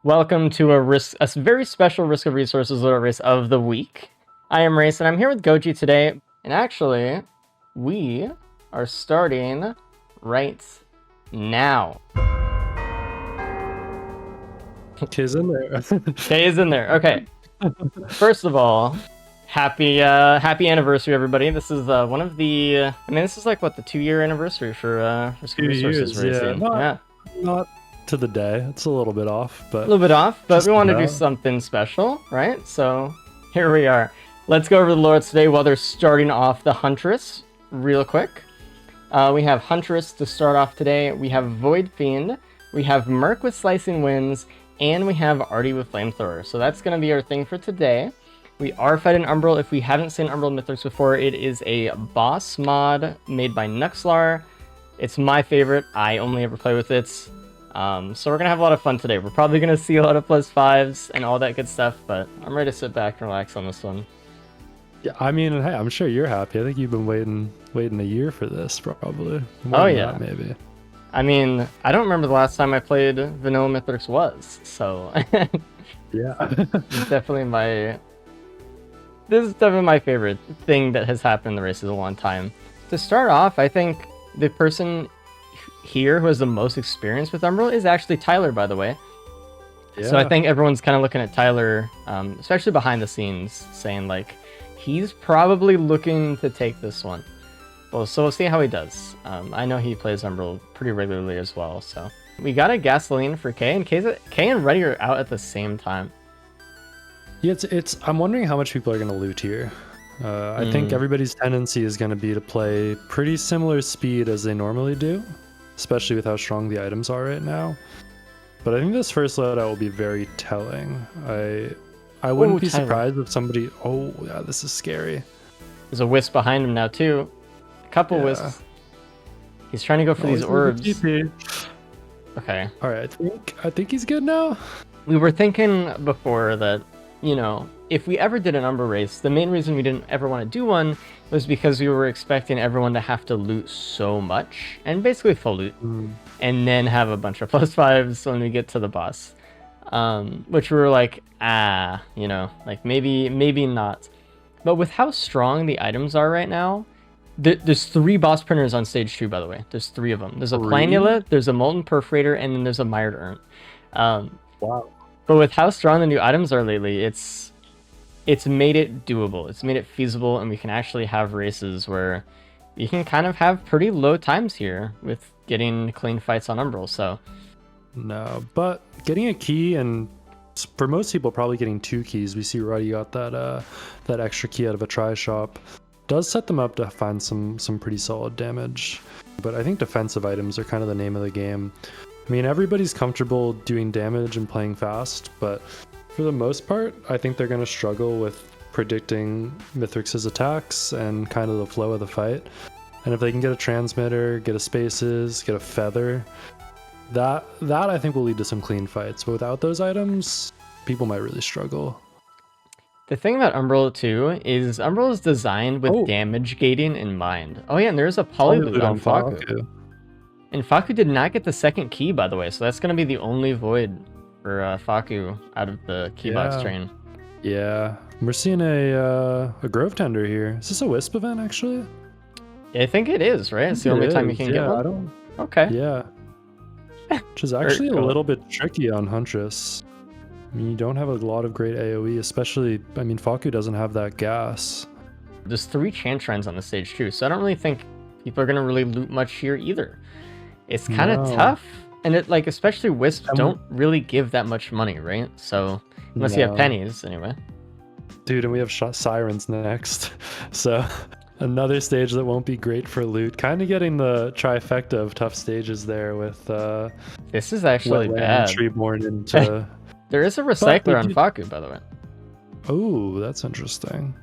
Welcome to a very special Risk of Resources Loadout race of the week. I am Race, and I'm here with Goji today. And actually, we are starting right now. K's in there. K is in there. Okay. First of all, happy anniversary, everybody. This is one of the. This is like what the 2-year anniversary for Risk of Resources racing. Yeah, not to the day. It's a little bit off, but a little bit off. But we want to do something special, right? So here we are. Let's go over the lords today while they're starting off the Huntress real quick. We have Huntress to start off today. We have Void Fiend. We have Merc with Slicing Winds. And we have Artie with Flamethrower. So that's going to be our thing for today. We are fighting Umbral. If we haven't seen Umbral Mithrix before, it is a boss mod made by Nuxlar. It's my favorite. I only ever play with it. So we're going to have a lot of fun today. We're probably going to see a lot of +5s and all that good stuff, but I'm ready to sit back and relax on this one. Yeah, hey, I'm sure you're happy. I think you've been waiting a year for this, probably. Oh yeah, maybe. I don't remember the last time I played Vanilla Mithrix was, so yeah. This is definitely my favorite thing that has happened in the race in a long time. To start off, I think the person here who has the most experience with Umbral is actually Tyler, by the way. Yeah. So I think everyone's kind of looking at Tyler, especially behind the scenes, saying like, he's probably looking to take this one. Well, so we'll see how he does. I know he plays Umbral pretty regularly as well, so. We got a Gasoline for K, and K and Reddy are out at the same time. Yeah, I'm wondering how much people are going to loot here. I think everybody's tendency is going to be to play pretty similar speed as they normally do, especially with how strong the items are right now. But I think this first loadout will be very telling. I wouldn't be surprised if somebody... Oh, yeah, this is scary. There's a Wisp behind him now, too. Couple Wisps. He's trying to go for these orbs. Okay. All right, I think he's good now. We were thinking before that, if we ever did an Umbral race, the main reason we didn't ever want to do one was because we were expecting everyone to have to loot so much, and basically full loot, and then have a bunch of +5s when we get to the boss. Which we were like, like maybe not. But with how strong the items are right now, there's 3 boss printers on stage 2, by the way. There's 3 of them. There's a Planula, there's a Molten Perforator, and then there's a Mired Urn. Wow. But with how strong the new items are lately, it's made it doable. It's made it feasible, and we can actually have races where you can kind of have pretty low times here with getting clean fights on Umbral. So no, but getting a key, and for most people probably getting 2 keys. We see Roddy got that extra key out of a try shop. Does set them up to find some pretty solid damage. But I think defensive items are kind of the name of the game. Everybody's comfortable doing damage and playing fast, but for the most part, I think they're going to struggle with predicting Mithrix's attacks and kind of the flow of the fight. And if they can get a transmitter, get a spaces, get a feather, that I think will lead to some clean fights. But without those items, people might really struggle. The thing about Umbral too is Umbral is designed with damage gating in mind. Oh yeah, and there's a Polyloot on Faku. And Faku did not get the second key, by the way, so that's going to be the only void for Faku out of the key box train. Yeah, we're seeing a Grove Tender here. Is this a Wisp event, actually? I think it is, right? It's the only time you can get one? Okay. Yeah. Which is actually a little bit tricky on Huntress. You don't have a lot of great AoE, especially, Faku doesn't have that gas. There's 3 chant shrines on the stage too, so I don't really think people are going to really loot much here either. It's kind of tough, and especially Wisps don't really give that much money, right? So, unless you have pennies, anyway. Dude, and we have Sirens next, so another stage that won't be great for loot. Kind of getting the trifecta of tough stages there with this is actually bad. Treeborn into... There is a recycler on Faku, by the way. Oh, that's interesting.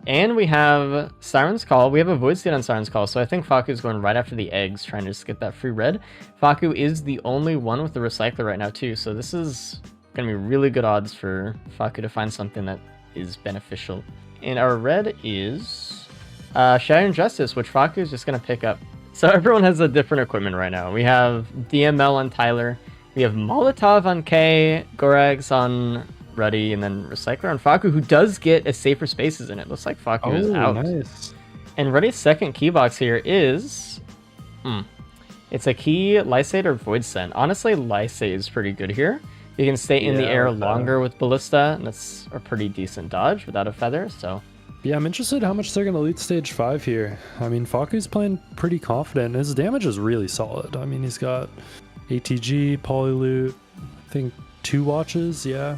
And we have Siren's Call. We have a Void State on Siren's Call, so I think Faku is going right after the eggs, trying to just get that free red. Faku is the only one with the recycler right now, too, so this is going to be really good odds for Faku to find something that is beneficial. And our red is Shadow Justice, which Faku is just going to pick up. So everyone has a different equipment right now. We have DML on Tyler, We have Molotov on K, Gorax on Ruddy, and then Recycler on Faku, who does get a safer spaces in it. Looks like Faku is out. Nice. And Ruddy's second key box here is... It's a key, Lysate, or Void Sent. Honestly, Lysate is pretty good here. You can stay in the air longer with Ballista, and that's a pretty decent dodge without a feather, so... Yeah, I'm interested how much they're going to loot stage 5 here. I mean, Faku's playing pretty confident. His damage is really solid. I mean, he's got ATG, Polyloot, I think 2 watches, yeah.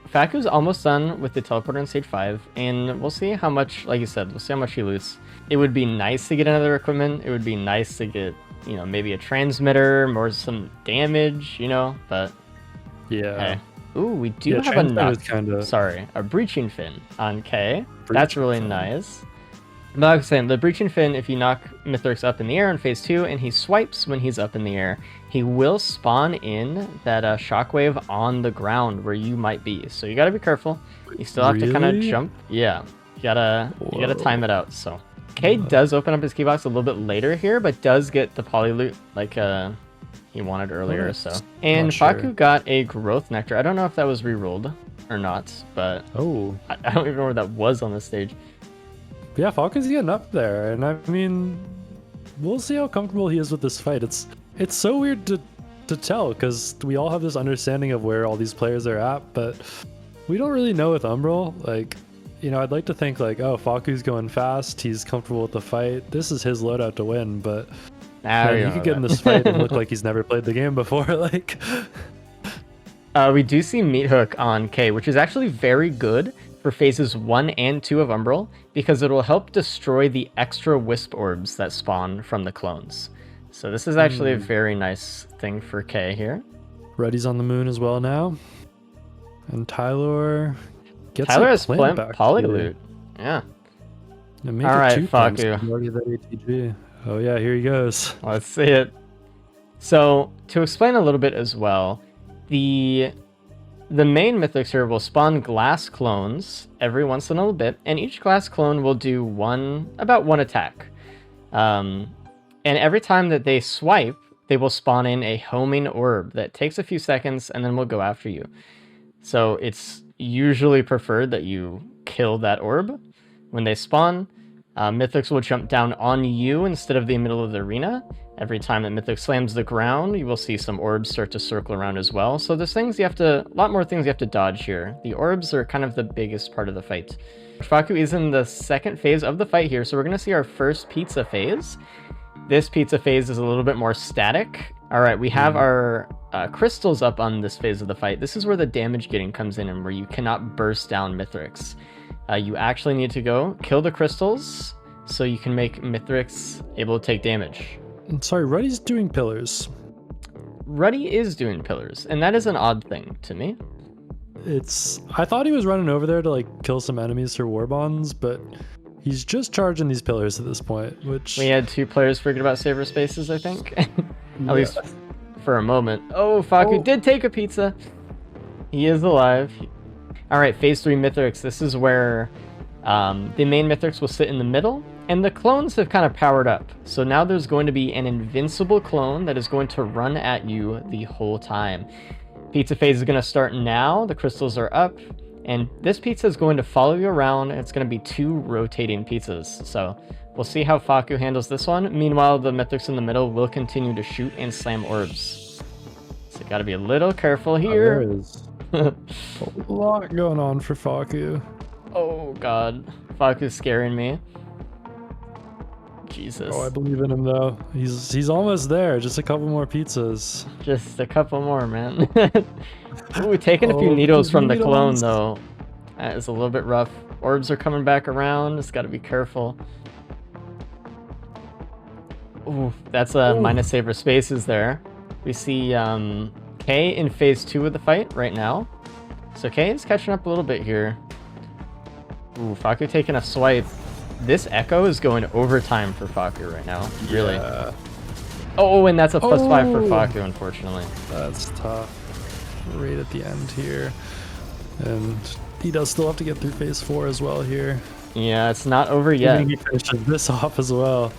Faku's almost done with the teleporter in stage 5, and we'll see how much, like you said, we'll see how much he loots. It would be nice to get another equipment. It would be nice to get, you know, maybe a transmitter, more some damage, you know, but... Yeah. Hey. Ooh, we do have a knock. Kinda... Sorry, a breaching fin on K. That's really nice. But like I was saying, the breaching fin, if you knock Mithrix up in the air in phase 2 and he swipes when he's up in the air, he will spawn in that shockwave on the ground where you might be. So you gotta be careful. You still have to kind of jump. Yeah, you gotta time it out. So K does open up his key box a little bit later here, but does get the poly loot like he wanted earlier. So and Faku got a growth nectar. I don't know if that was rerolled or not, but I don't even know where that was on the stage. Yeah, Faku's getting up there, and I mean, we'll see how comfortable he is with this fight. It's so weird to tell, because we all have this understanding of where all these players are at, but we don't really know with Umbral. Like, you know, I'd like to think like, oh, Faku's going fast, he's comfortable with the fight, this is his loadout to win, but man, he could get in this fight and look like he's never played the game before. Like, we do see Meat Hook on K, which is actually very good for phases 1 and 2 of Umbral, because it will help destroy the extra wisp orbs that spawn from the clones. So this is actually a very nice thing for K here. Ruddy's on the moon as well now. And Tyler gets Tyler a has plant back Polyloot. Yeah. All right, Faku. Oh yeah, here he goes. Let's see it. So to explain a little bit as well, the main Mithrix here will spawn glass clones every once in a little bit, and each glass clone will do about one attack. And every time that they swipe, they will spawn in a homing orb that takes a few seconds and then will go after you. So it's usually preferred that you kill that orb when they spawn. Mithrix will jump down on you instead of the middle of the arena. Every time that Mithrix slams the ground, you will see some orbs start to circle around as well. So there's a lot more things you have to dodge here. The orbs are kind of the biggest part of the fight. Faku is in the second phase of the fight here, so we're going to see our first pizza phase. This pizza phase is a little bit more static. All right, we have our crystals up on this phase of the fight. This is where the damage getting comes in and where you cannot burst down Mithrix. You actually need to go kill the crystals so you can make Mithrix able to take damage. Sorry, Ruddy's doing pillars. Ruddy is doing pillars, and that is an odd thing to me. I thought he was running over there to like kill some enemies for war bonds, but he's just charging these pillars at this point, which... We had 2 players forget about saver spaces, I think. At least for a moment. Oh, Faku did take a pizza. He is alive. Alright, phase 3 Mithrix. This is where the main Mithrix will sit in the middle, and the clones have kind of powered up. So now there's going to be an invincible clone that is going to run at you the whole time. Pizza phase is going to start now. The crystals are up, and this pizza is going to follow you around, and it's going to be 2 rotating pizzas. So we'll see how Faku handles this one. Meanwhile, the Mithrix in the middle will continue to shoot and slam orbs. So you got to be a little careful here. There is a lot going on for Faku. Oh god, Faku's scaring me. Jesus. Oh, I believe in him though. He's almost there. Just a couple more pizzas. Just a couple more, man. Ooh, taking a few needles from the clone though. That is a little bit rough. Orbs are coming back around. Just got to be careful. Ooh, that's a minus saver spaces there. We see K in phase 2 of the fight right now. So K is catching up a little bit here. Ooh, Faku taking a swipe. This echo is going overtime for Faku right now. Really. Yeah. Oh, and that's a +5 for Faku, unfortunately. That's tough. Right at the end here. And he does still have to get through phase 4 as well here. Yeah, it's not over yet. He finishes this off as well.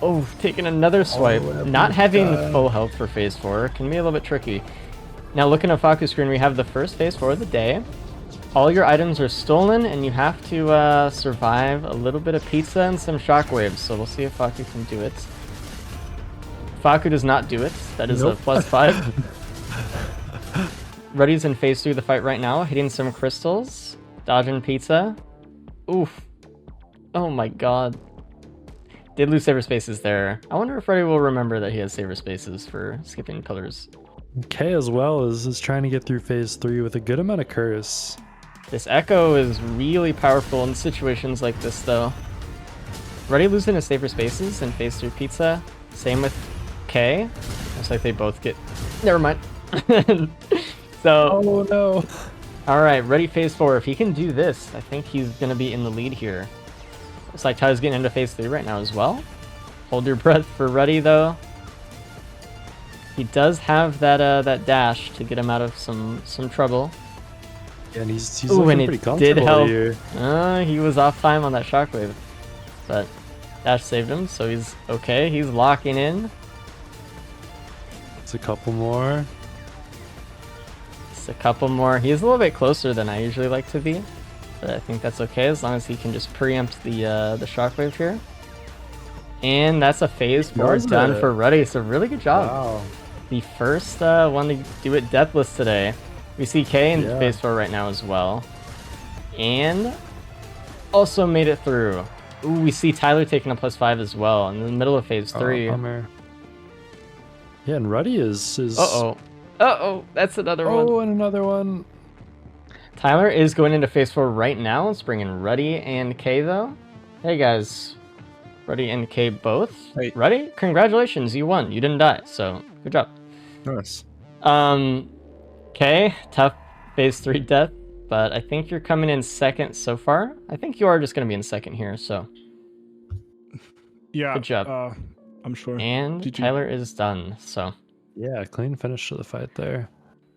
Oh, taking another swipe. Oh, Not having God. full health for phase 4 can be a little bit tricky. Now looking at Faku's screen, we have the first phase 4 of the day. All your items are stolen, and you have to survive a little bit of pizza and some shockwaves. So we'll see if Faku can do it. Faku does not do it. That is Nope. a +5. Ruddy's in phase 3 of the fight right now, hitting some crystals, dodging pizza. Oof. Oh my god. Did lose saver spaces there. I wonder if Ruddy will remember that he has saver spaces for skipping pillars. K as well is trying to get through phase 3 with a good amount of curse. This echo is really powerful in situations like this though. Ruddy losing his saver spaces in phase 3 pizza. Same with K. Looks like they both get... Never mind. So... Oh no. Alright, Ruddy phase 4. If he can do this, I think he's going to be in the lead here. Looks like Tyler's getting into phase 3 right now as well. Hold your breath for Ruddy though. He does have that dash to get him out of some trouble. Yeah, and he's Ooh, looking and pretty it comfortable did help. here. He was off time on that shockwave. But dash saved him, so he's okay. He's locking in. It's a couple more. Just a couple more. He's a little bit closer than I usually like to be. But I think that's okay as long as he can just preempt the shockwave here. And that's a phase 4 does done it. for Ruddy, so really good job. Wow. The first one to do it deathless today. We see K in Yeah. phase 4 right now as well. And also made it through. Ooh, we see Tyler taking a +5 as well in the middle of phase 3. Bummer. Yeah, and Ruddy is Uh-oh. Uh-oh, that's another one. Oh, and another one. Tyler is going into phase 4 right now. It's bringing Ruddy and K though. Hey guys. Ruddy and K both. Hey. Ruddy, congratulations, you won. You didn't die, so good job. Nice. K, tough phase 3 death, but I think you're coming in second so far. I think you are just going to be in second here, so Yeah. good job. I'm sure. And GG. Tyler is done, so Yeah, clean finish to the fight there.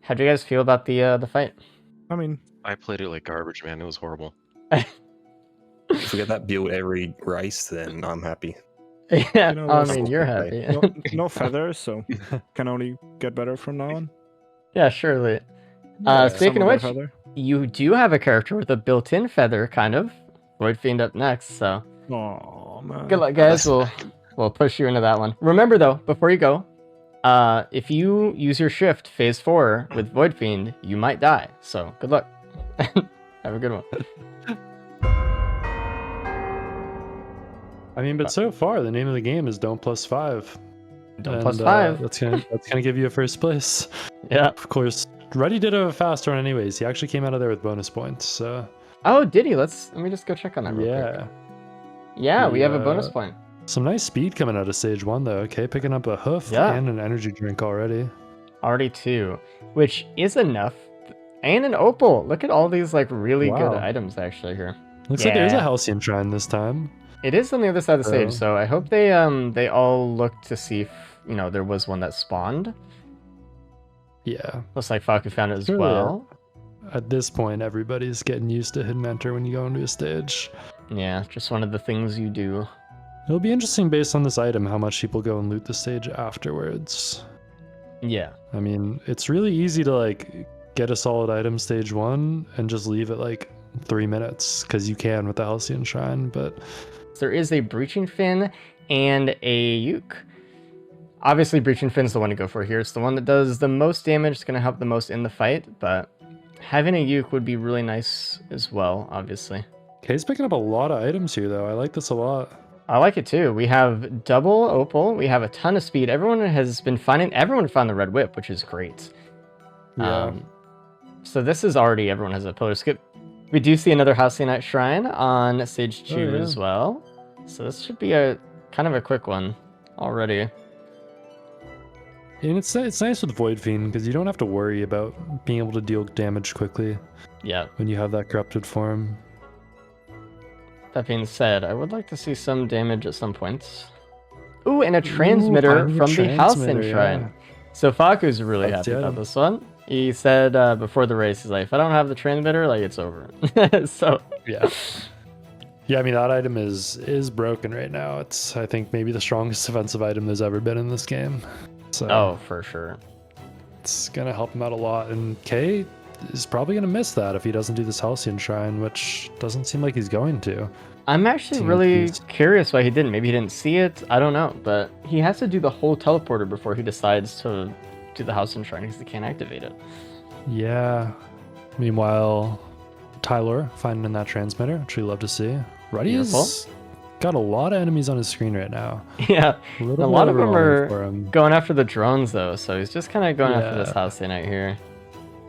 how'd you guys feel about the fight? I mean, I played it like garbage, man. It was horrible. If we get that build every race, then I'm happy. Yeah, You know, I that's mean, you're happy. no feathers, so can only get better from now on. Yeah, surely. Yeah. Speaking of Some which, feather. you do have a character with a built-in feather, kind of. Void Fiend up next, so Oh man. good luck, guys. We'll push you into that one. Remember, though, before you go, if you use your shift phase 4 with Void Fiend, you might die. So good luck. Have a good one. I mean, but so far the name of the game is Don't +5. Don't And, +5. That's gonna give you a first place. Yeah. Of course, Ruddy did a fast run anyways. He actually came out of there with bonus points. So Oh, did he? Let me just go check on that real quick. yeah, Yeah, we have a Yeah. bonus point. some nice speed coming out of stage 1 though. Okay, picking up a hoof Yeah. and an energy drink already. Already 2, which is enough. And an opal. Look at all these like really good Wow. items actually here. Looks like there's a Yeah. Halcyon Shrine this time. It is on the other side of the stage, Oh. so I hope they all look to see if there was one that spawned. Yeah. Looks like Faku found it as Sure, well. At this point, everybody's getting used to Hidden Mentor when you go into a stage. Yeah, just one of the things you do. It'll be interesting based on this item how much people go and loot the stage afterwards. Yeah. I mean, it's really easy to like get a solid item stage 1 and just leave it like 3 minutes because you can with the Halcyon Shrine, but There is a Breaching Fin and a Uke. Obviously, Breaching Fin's the one to go for here. It's the one that does the most damage. It's going to help the most in the fight, but having a Uke would be really nice as well, obviously. Kay's picking up a lot of items here though. I like this a lot. I like it too. We have double opal. We have a ton of speed. Everyone found the red whip, which is great. Yeah. So this is already, everyone has a pillar skip. We do see another Halcyonite Shrine on stage 2 Oh, yeah. as well. So this should be a kind of a quick one already. And it's nice with Void Fiend because you don't have to worry about being able to deal damage quickly Yeah. when you have that corrupted form. That being said, I would like to see some damage at some points. Ooh, and a transmitter finally a from the Halcyon transmitter, Shrine. yeah. So Faku's really That's happy the about item. this one. He said before the race, he's like, if I don't have the transmitter, like, it's over. So, Yeah. Yeah, I mean that item is broken right now. It's I think maybe the strongest defensive item there's ever been in this game. So Oh, for sure. it's gonna help him out a lot. And K is probably gonna miss that if he doesn't do this Halcyon Shrine, which doesn't seem like he's going to. I'm actually Team really piece. curious why he didn't. Maybe he didn't see it. I don't know. But he has to do the whole teleporter before he decides to do the house and shrine because he can't activate it. Yeah. Meanwhile, Tyler finding that transmitter, which we love to see. Ruddy has got a lot of enemies on his screen right now. Yeah. A A little lot bit of them overwhelming are for him. going after the drones, though. So he's just kind of going after this Yeah. house night here.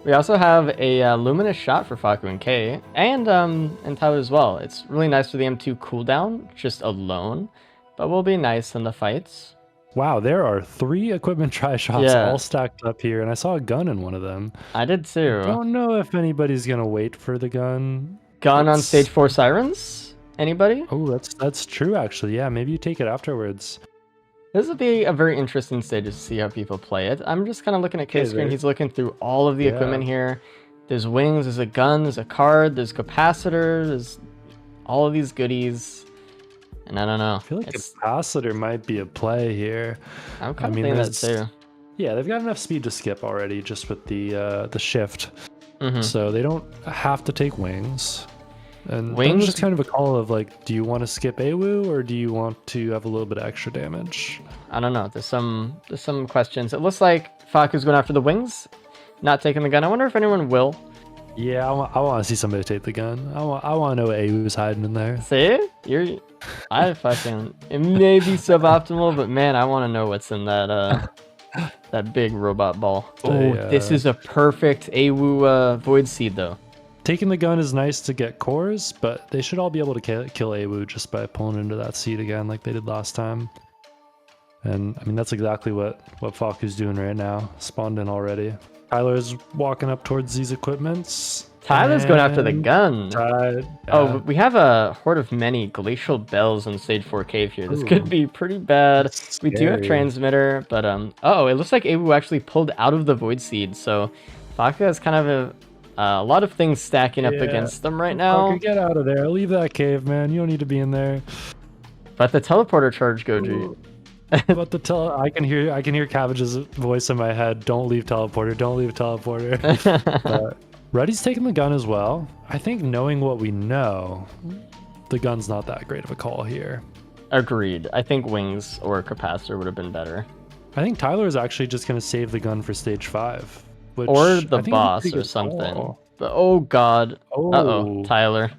We also have a luminous shot for Faku and K, and Tyler as well. It's really nice for the M2 cooldown, just alone, but will be nice in the fights. Wow, there are 3 equipment tri-shops Yeah. all stacked up here, and I saw a gun in one of them. I did too. Don't know if anybody's gonna wait for the gun. Gun on It's- stage 4 sirens? Anybody? Oh, that's true actually. Yeah, maybe you take it afterwards. This will be a very interesting stage to see how people play it. I'm just kind of looking at K's Yeah, screen. there- He's looking through all of the Yeah. equipment here. There's wings, there's a gun, there's a card, there's capacitor, there's all of these goodies. And I don't know. I feel like It's- capacitor might be a play here. I'm kind of mean, thinking that there's- too. Yeah, they've got enough speed to skip already just with the shift. Mhm. So they don't have to take wings. And Wings- wings just kind of a call of like, do you want to skip AWU or do you want to have a little bit of extra damage? I don't know. There's some questions. It looks like Faku's going after the wings, not taking the gun. I wonder if anyone will. Yeah, I want to see somebody take the gun. I want to know what AWU's hiding in there. See? I fucking... It may be suboptimal, but man, I want to know what's in that that big robot ball. Oh, this is a perfect AWU Void Seed, though. Taking the gun is nice to get cores, but they should all be able to kill AWU just by pulling into that seed again like they did last time. And I mean, that's exactly what Faku's doing right now. Spawned in already. Tyler's walking up towards these equipments. Tyler's going after the and gun. Oh, yeah. we have a horde of many glacial bells in stage 4 cave here. This could be pretty bad. That's We do have scary. transmitter, but oh, it looks like AWU actually pulled out of the void seed. So Faku has kind of a lot of things stacking up Yeah. against them right now. Faku, get out of there. Leave that cave, man. You don't need to be in there. But the teleporter charge, Goji. But I can hear Cabbage's voice in my head. Don't leave teleporter. Don't leave teleporter. But Ruddy's taking the gun as well. I think knowing what we know, the gun's not that great of a call here. Agreed. I think wings or capacitor would have been better. I think Tyler is actually just going to save the gun for stage 5. Which Or I the think is a boss pretty or good something. call. But oh god. Oh. Uh-oh, Tyler.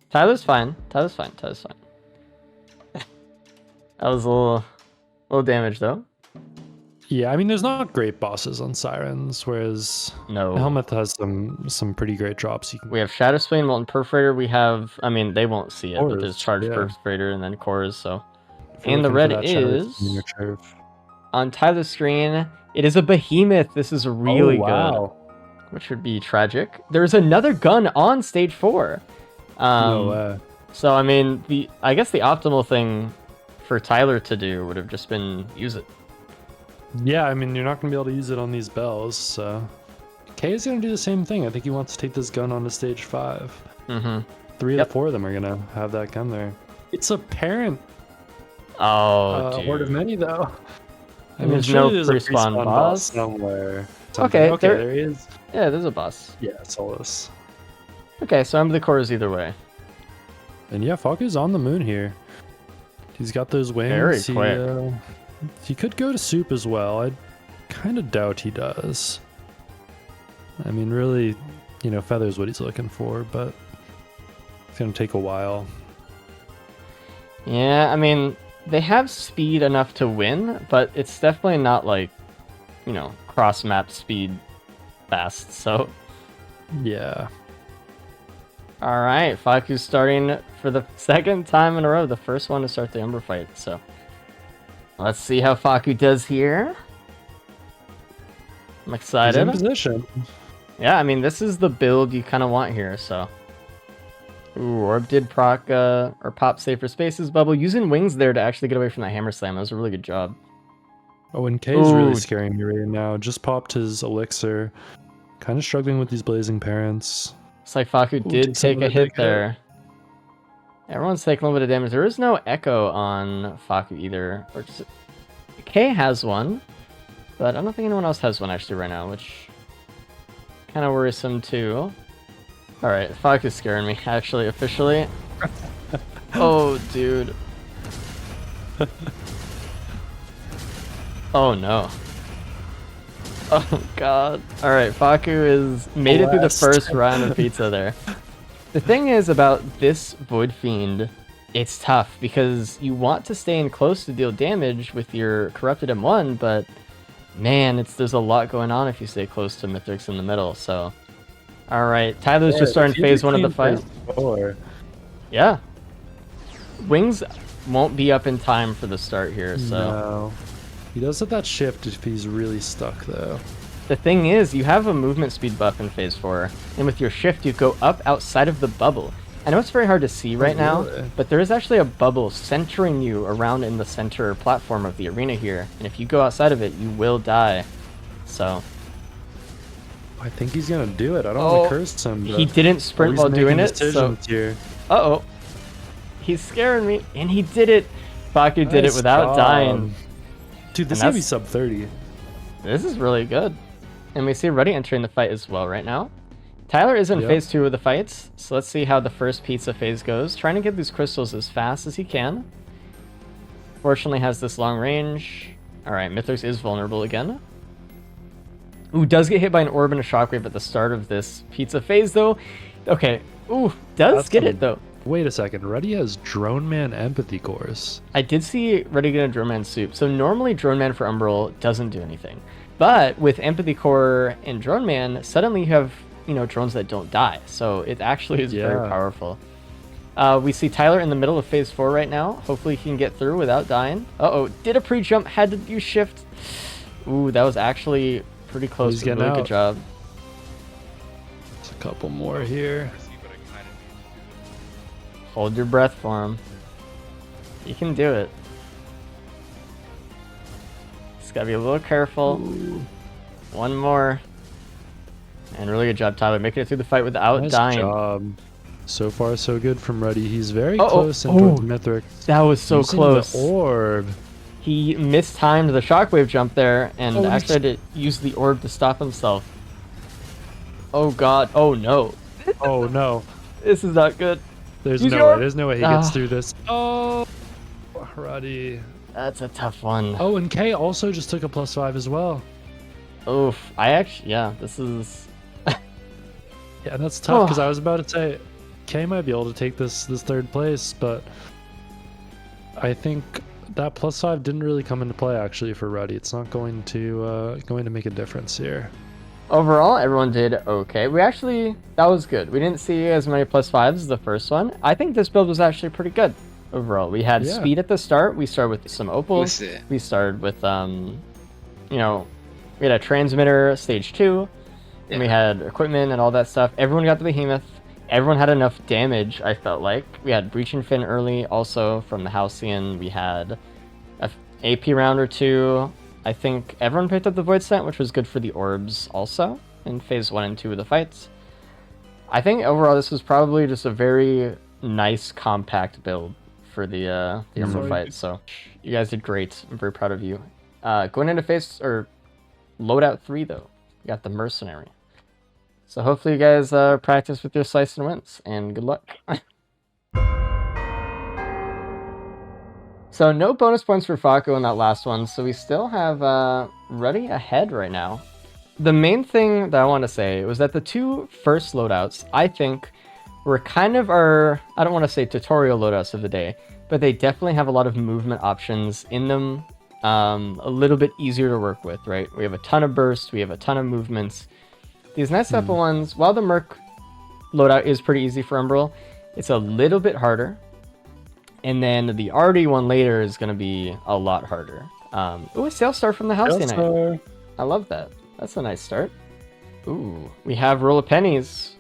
Tyler's fine. Tyler's fine. That was a little damage though. Yeah, I mean, there's not great bosses on Sirens, whereas No. Helmuth has some pretty great drops. You can We have Shadow Swain, Molten Perforator. We have, I mean, they won't see it, but Cores, there's Charged yeah. Perforator and then Cores, so. if you're And the looking for red that shadow is- in your turf. On Tyler's screen, it is a behemoth. This is really Oh, wow. good. Which would be tragic. There's another gun on stage 4. No way. So, I mean, I guess the optimal thing for Tyler to do would have just been use it. Yeah, I mean, you're not going to be able to use it on these bells, so... Kay is going to do the same thing. I think he wants to take this gun onto stage 5. Mm-hmm. 3 Yep. of the 4 of them are going to have that gun there. It's a parent Oh, dude. horde of many, though. I mean, There's surely no there's a pre-spawn pre-spawn boss. somewhere. Okay, Okay, there- there he is. Yeah, there's a boss. Yeah, Solus. Okay, so I'm the Cores either way. And yeah, Faku's on the moon here. He's got those wings. Very He, quick. He could go to soup as well. I kind of doubt he does. I mean, really, Feather's what he's looking for, but it's going to take a while. Yeah, I mean, they have speed enough to win, but it's definitely not like, cross-map speed fast, so... Yeah. Alright, Faku's starting for the second time in a row, the first one to start the Umbral fight, so... Let's see how Faku does here. I'm He's excited. in position. Yeah, I mean, this is the build you kind of want here, so... Ooh, Orb did proc, or pop safer spaces bubble, using wings there to actually get away from that hammer slam. That was a really good job. Oh, and Kay's really Ooh. scaring me right now. Just popped his elixir. Kind of struggling with these blazing parents. Looks like Faku did takes take a another hit big hit. there. Everyone's taking a little bit of damage. There is no echo on Faku either. Or just... K has one, but I don't think anyone else has one actually right now, which kind of worrisome too. All right, Faku's scaring me actually officially. Oh, dude. Oh no. Oh god. All right, Faku is made it through the first round of pizza there. The thing is about this Void Fiend, it's tough because you want to stay in close to deal damage with your corrupted M1, but man, there's a lot going on if you stay close to Mithrix in the middle. So, all right, Tyler's just starting phase 1 of the fight. Yeah, Wings won't be up in time for the start here. So no. He does have that shift if he's really stuck though. the thing is, you have a movement speed buff in phase 4, and with your shift, you go up outside of the bubble. I know it's very hard to see right now, but there is actually a bubble centering you around in the center platform of the arena here, and if you go outside of it, you will die. So I think he's gonna do it. I don't want to curse him. He didn't sprint while doing it, so... Here. Uh-oh. He's scaring me, and he did it. Faku did it without dying. Dude, this is gonna be sub 30. This is really good. And we see Ruddy entering the fight as well right now. Tyler is in phase 2 of the fights, so let's see how the first pizza phase goes. Trying to get these crystals as fast as he can. Fortunately has this long range. Alright, Mithrix is vulnerable again. Ooh, does get hit by an orb and a shockwave at the start of this pizza phase though. Okay, ooh, does get it though. Wait a second, Ruddy has Drone Man Empathy Course. I did see Ruddy get a Drone Man soup. So normally Drone Man for Umbral doesn't do anything. But with Empathy Core and Drone Man, suddenly you have, you know, drones that don't die. So it actually is very powerful. We see Tyler in the middle of phase 4 right now. Hopefully he can get through without dying. Uh-oh, did a pre-jump, had to use shift. Ooh, that was actually pretty close. He's getting really out. Good job. There's a couple more here. Hold your breath for him. You can do it. Just gotta be a little careful. Ooh. One more. And really good job, Tyler, making it through the fight without Nice dying. job. So far, so good from Ruddy. He's very close in towards Mithrix. That was so Using close. The orb. He mistimed the shockwave jump there and actually had to use the orb to stop himself. Oh god. Oh no. Oh no. This is not good. There's Use no your way. orb. There's no way he gets through this. Oh, Ruddy. That's a tough one. Oh, and K also just took a +5 as well. Oof. I actually, yeah, this is... Yeah, and that's tough because I was about to say K might be able to take this third place, but I think that +5 didn't really come into play actually for Ruddy. It's not going to make a difference here. Overall, everyone did okay. We actually, that was good. We didn't see as many +5s as the first one. I think this build was actually pretty good overall. We had speed at the start. We started with some opals. We started with, you know, we had a transmitter stage 2. And we had equipment and all that stuff. Everyone got the behemoth. Everyone had enough damage, I felt like. We had Breach and Fin early, also from the Halcyon. We had a AP round or 2. I think everyone picked up the Void Sent, which was good for the orbs also in phase 1 and 2 of the fights. I think overall this was probably just a very nice, compact build for the Umbral fight. So you guys did great. I'm very proud of you. Going into Loadout 3 though, we got the Mercenary. So hopefully you guys practice with your slice and wins, and good luck. So no bonus points for Faku in that last one, so we still have Ruddy ahead right now. The main thing that I want to say was that the two first loadouts, I think, were kind of our, I don't want to say tutorial loadouts of the day, but they definitely have a lot of movement options in them, a little bit easier to work with, right? We have a ton of burst, we have a ton of movements. These next couple ones, while the Merc loadout is pretty easy for Umbral, it's a little bit harder. And then the RD one later is going to be a lot harder. Ooh, a sales start from the Halcyon. I love that. That's a nice start. Ooh, we have roll of pennies.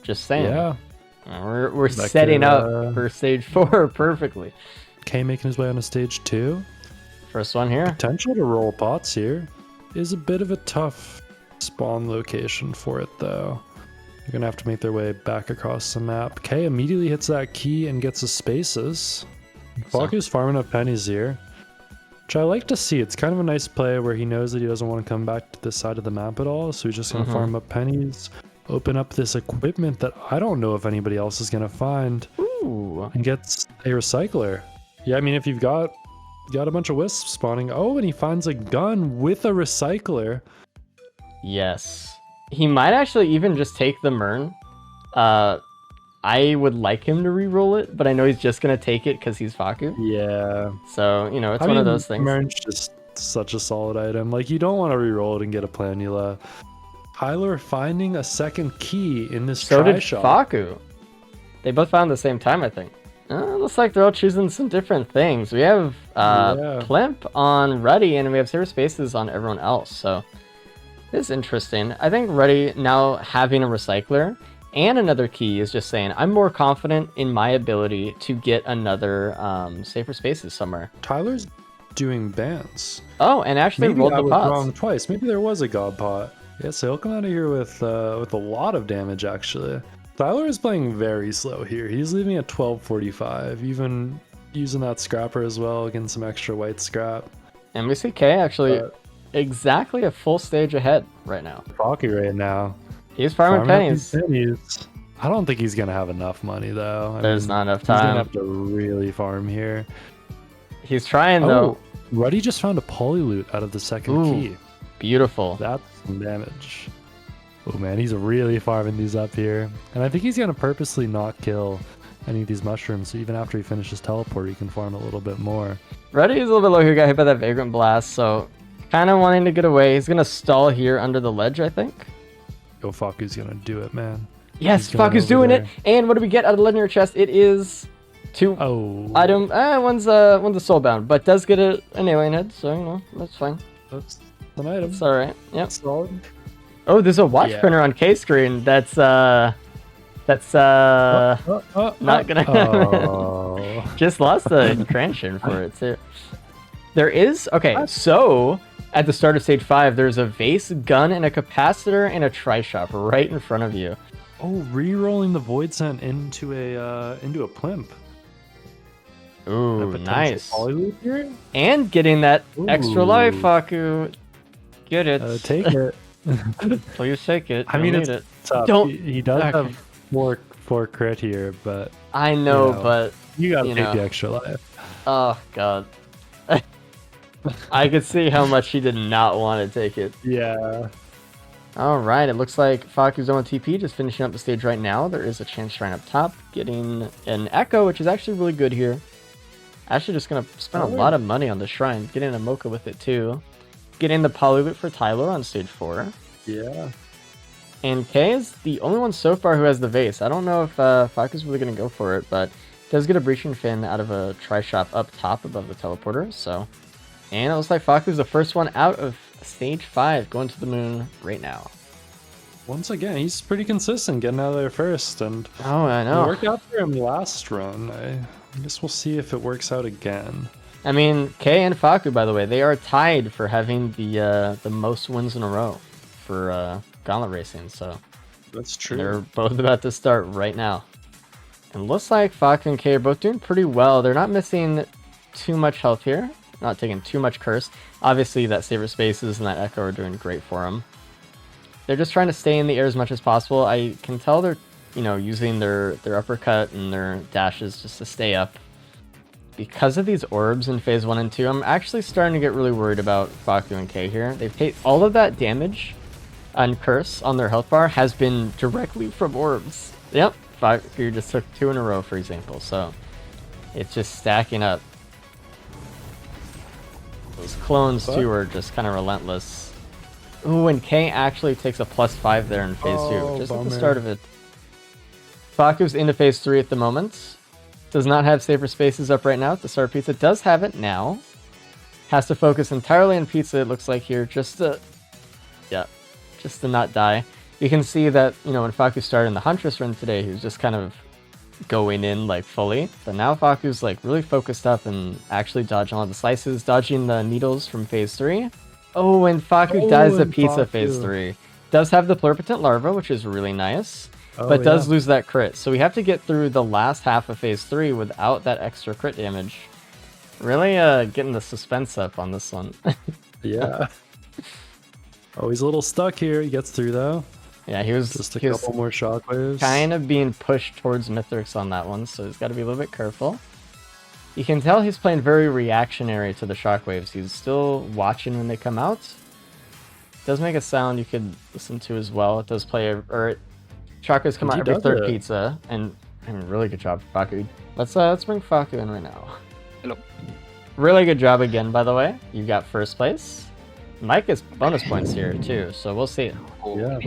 Just saying. Yeah. We're setting up for stage 4 perfectly. K making his way on to stage 2. First one here. Potential to roll pots here is a bit of a tough spawn location for it though. They're gonna have to make their way back across the map. K immediately hits that key and gets the spaces. Faku's farming up pennies here, which I like to see. It's kind of a nice play where he knows that he doesn't want to come back to this side of the map at all, so he's just gonna farm up pennies, open up this equipment that I don't know if anybody else is gonna find. Ooh. And gets a recycler. Yeah, I mean, if you've got a bunch of wisps spawning. Oh, and he finds a gun with a recycler. Yes. He might actually even just take the Mern. I would like him to re-roll it, but I know he's just going to take it because he's Faku. Yeah. So, you know, it's one of those things. Mern's just such a solid item. Like, you don't want to re-roll it and get a Planula. Tyler finding a second key in this So try did shop. Faku. They both found the same time, I think. Looks like they're all choosing some different things. We have Plimp on Ready, and we have Saber Spaces on everyone else. So this is interesting. I think Ready now having a recycler and another key is just saying I'm more confident in my ability to get another Safer Spaces somewhere. Tyler's doing bans. Oh, and actually Maybe rolled I the was pots. wrong twice. Maybe there was a God Pot. Yeah, so he'll come out of here with a lot of damage, actually. Tyler is playing very slow here. He's leaving at 12:45, even using that scrapper as well, getting some extra white scrap. And we see K actually exactly a full stage ahead right now. Rocky right now. He's farming pennies. I don't think he's going to have enough money, though. There's not enough He's going time. to have to really farm here. He's trying, though. Ruddy just found a polyloot out of the second key. Beautiful. That's some damage. Oh man, he's really farming these up here. And I think he's going to purposely not kill any of these mushrooms. So even after he finishes teleport, he can farm a little bit more. Reddy is a little bit low here, got hit by that Vagrant Blast, so kind of wanting to get away. He's going to stall here under the ledge, I think. Yo, Faku's going to do it, man. Yes, He's going Faku's over doing there. it. And what do we get out of the legendary chest? It is two item. One's a soulbound, but does get an alien head, so you know that's fine. That's an item. It's all right. Yep. Solid. Oh, there's a watch printer on K screen. That's not gonna. Oh. Just lost the cranchen for it too. There is so at the start of stage 5, there's a vase, gun, and a capacitor and a tri-shop right in front of you. Oh, re-rolling the Void Scent into a plimp. Ooh, nice. Polyloot here? And getting that extra Ooh. life, Faku. Get it. Take it. Please take it. I mean, You'll it's need it. tough. Don't- He does okay. have four crit here, but I know, you know, but you gotta take know. the extra life. oh god. I could see how much he did not want to take it. Yeah. Alright, it looks like Faku's on TP, just finishing up the stage right now. There is a chance shrine up top, getting an Echo, which is actually really good here. Actually just going to spend a lot of money on the shrine, getting a Mocha with it too. Getting the Polyloot for Tyler on stage 4. Yeah. And K is the only one so far who has the vase. I don't know if Faku's really going to go for it, but does get a Breaching Fin out of a Tri-Shop up top above the teleporter, so... And it looks like Faku's the first one out of stage 5, going to the moon right now. Once again, he's pretty consistent getting out of there first, and Oh, I it know. worked out for him last run. I guess we'll see if it works out again. I mean, Kay and Faku, by the way, they are tied for having the most wins in a row for Gauntlet Racing, so That's true. they're both about to start right now. And looks like Faku and Kay are both doing pretty well. They're not missing too much health here, not taking too much curse. Obviously, that Saber Spaces and that Echo are doing great for them. They're just trying to stay in the air as much as possible. I can tell they're, you know, using their uppercut and their dashes just to stay up. Because of these orbs in phase 1 and 2, I'm actually starting to get really worried about Faku and Kay here. They've taken all of that damage and curse on their health bar has been directly from orbs. Yep, Faku just took 2 in a row, for example, so it's just stacking up. Those clones too are just kind of relentless. Ooh, and Kay actually takes a +5 there in phase 2, just at the start of it. Faku's into phase 3 at the moment. Does not have Safer Spaces up right now at the start of Pizza. Does have it now. Has to focus entirely on Pizza, it looks like here, just to not die. You can see that, you know, when Faku started in the Huntress run today, he was just kind of going in, like, fully. But now Faku's, like, really focused up and actually dodging all the slices, dodging the needles from phase 3. Oh, and Faku dies the Pizza phase 3. Does have the Pluripotent Larva, which is really nice. but does lose that crit. So we have to get through the last half of phase 3 without that extra crit damage. Really getting the suspense up on this one. Yeah. Oh, he's a little stuck here. He gets through though. Yeah, he was Just a couple more shockwaves. kind of being pushed towards Mithrix on that one, so he's got to be a little bit careful. You can tell he's playing very reactionary to the shockwaves. He's still watching when they come out. It does make a sound you could listen to as well. It does play, shockwaves come out every third pizza, and really good job, Faku. Let's bring Faku in right now. Hello. Really good job again, by the way. You got first place. Mike gets bonus points here too, so we'll see. Yeah.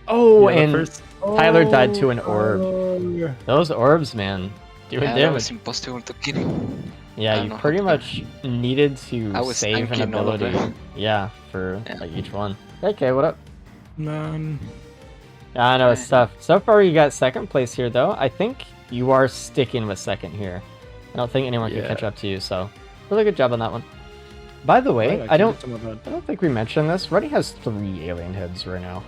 Oh, Yeah, and Tyler died to an orb. Those orbs, man, doing That damage. was impossible to kill. Yeah, I you don't know pretty how to much needed to I was save an tanking all of ability. them. Yeah, for like each one. Okay, what up? Man. Yeah, I know it's tough. So far, you got second place here, though. I think you are sticking with second here. I don't think anyone can catch up to you, so really good job on that one. By the way, I don't think we mentioned this. Ruddy has 3 alien heads right now.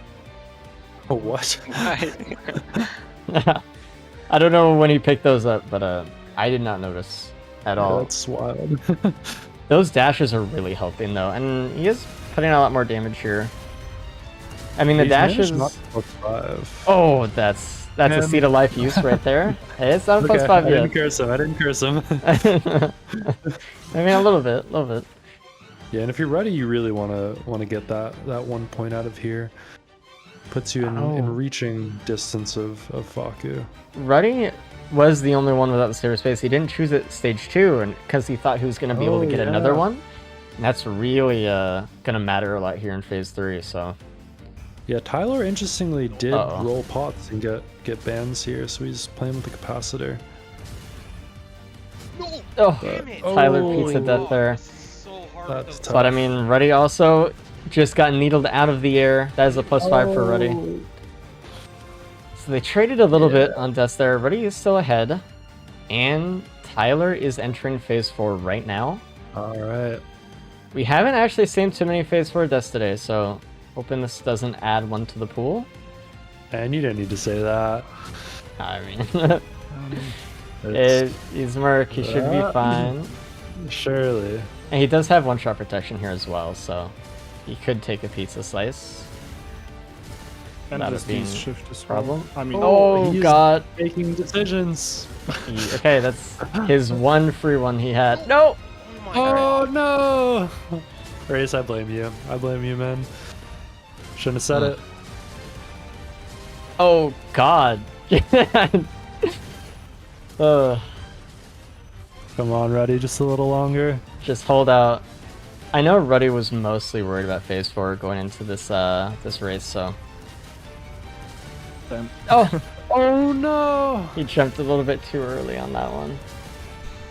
Oh, what? Why? I don't know when he picked those up, but I did not notice at all. That's wild. Those dashes are really helping though, and he is putting out a lot more damage here. I mean, the dashes. Not +5. Oh, that's a seed of life use right there. Hey, it's not +5 I yet. didn't curse him. I mean, a little bit. Yeah, and if you're ready, you really want to get that 1 point out of here. Puts you in reaching distance of Faku. Ruddy was the only one without the saber space. He didn't choose it stage 2, and because he thought he was going to be able to get another one. And that's really going to matter a lot here in phase 3. So. Yeah, Tyler interestingly did roll pots and get bans here, so he's playing with the capacitor. Tyler pizza death there. That's tough. But I mean, Ruddy also just got needled out of the air. That is a +5 for Ruddy. So they traded a little bit on deaths there. Ruddy is still ahead. And Tyler is entering phase 4 right now. Alright. We haven't actually seen too many phase 4 deaths today, so hoping this doesn't add one to the pool. And you didn't need to say that. I mean, he's Merc, he should be fine. Surely. And he does have one-shot protection here as well, so he could take a pizza slice. And That this would be beast shift as problem. well. I mean, Oh god. Making decisions. Okay, that's his one free one he had. No! Oh no! Race, I blame you. I blame you, man. Shouldn't have said it. Oh god. Come on, Ruddy, just a little longer. Just hold out. I know Ruddy was mostly worried about phase 4 going into this this race, so. Damn. Oh no! He jumped a little bit too early on that one.